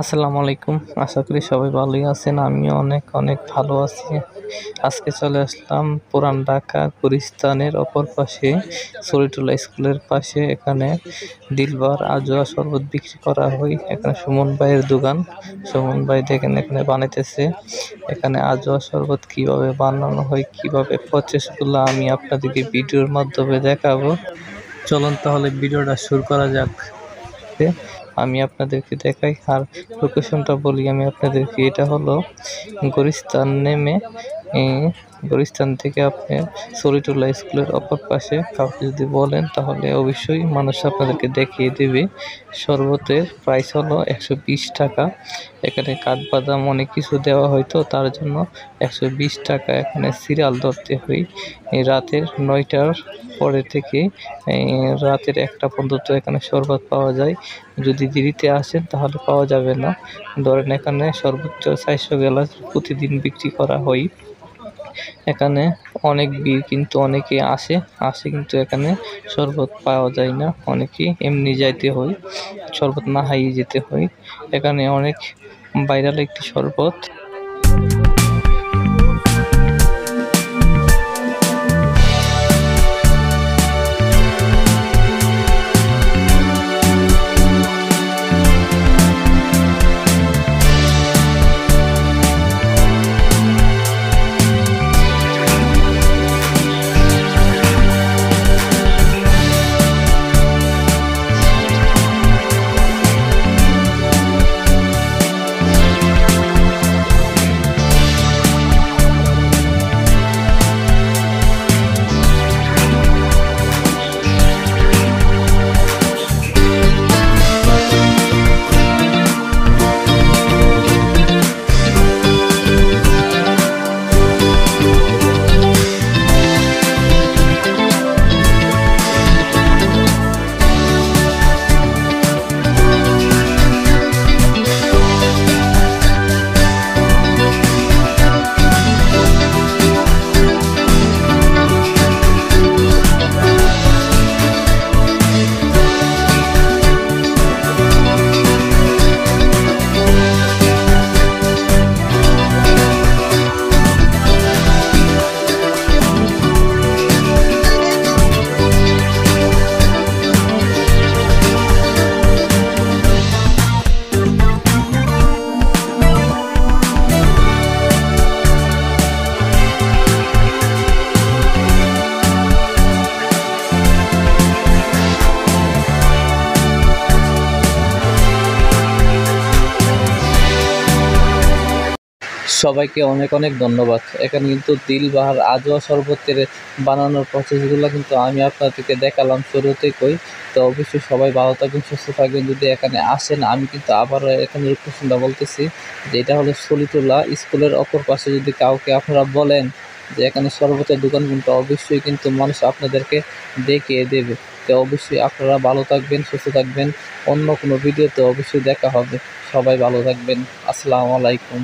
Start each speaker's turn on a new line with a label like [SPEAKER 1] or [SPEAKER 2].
[SPEAKER 1] আসসালামু আলাইকুম। আশা করি সবাই ভালোই আছেন। আমিও অনেক অনেক ভালো আছি। আজকে চলে আসলাম পুরান ঢাকা গুলিস্তানের অপর পাশে সলিটুল্লাহ স্কুলের পাশে। এখানে দিলবার আজোয়া শরবত বিক্রি করা হয়। এখানে সুমন ভাইয়ের দোকান। সুমন ভাই দেখেন এখানে বানাইতেছে। এখানে আজোয়া শরবত কিভাবে বানানো হয়, কিভাবে প্রসেসগুলো আমি আপনাদেরকে ভিডিওর মাধ্যমে দেখাবো। চলুন তাহলে ভিডিওটা শুরু করা যাক। আমি আপনাদেরকে দেখাই আর লোকেশনটা বলি আমি আপনাদেরকে। এটা হলো গুলিস্তান নেমে গুলিস্তান থেকে আপনি সলিটুল্লাহ স্কুলের অপর পাশে কাউকে যদি বলেন তাহলে অবশ্যই মানুষ আপনাদেরকে দেখিয়ে দেবে। শরবতের প্রাইস হলো 120 টাকা। এখানে কাঠবাদাম অনেক কিছু দেওয়া হয়, তো তার জন্য 120 টাকা। এখানে সিরিয়াল ধরতে হয়। রাতের 9টার পরে থেকে রাতের 1টা পর্যন্ত এখানে শরবত পাওয়া যায়। যদি দেরিতে আসেন তাহলে পাওয়া যাবে না। ধরেন এখানে সর্বোচ্চ 400 গ্লাস প্রতিদিন বিক্রি করা হয়। এখানে অনেক ভিড়, কিন্তু অনেকে আসে কিন্তু এখানে শরবত পাওয়া যায় না। অনেকে এমনি যাইতে হয়, শরবত না খাইয়ে যেতে হয়। এখানে অনেক ভাইরাল একটি শরবত। সবাইকে অনেক অনেক ধন্যবাদ। এখানে কিন্তু দিলবাহার আজোয়া শরবতের বানানোর প্রসেসগুলো কিন্তু আমি আপনাদেরকে দেখালাম শুরুতেই কই। তো অবশ্যই সবাই ভালো থাকবেন, সুস্থ থাকবেন। যদি এখানে আসেন, আমি কিন্তু আবারও এখানে লোকেশনটা বলতেছি যে এটা হলো সলিটুল্লাহ স্কুলের অপর পাশে। যদি কাউকে আপনারা বলেন যে এখানে শরবতের দোকান, কিন্তু অবশ্যই কিন্তু মানুষ আপনাদেরকে দেখিয়ে দেবে। তো অবশ্যই আপনারা ভালো থাকবেন, সুস্থ থাকবেন। অন্য কোনো ভিডিওতে অবশ্যই দেখা হবে। সবাই ভালো থাকবেন। আসসালামু আলাইকুম।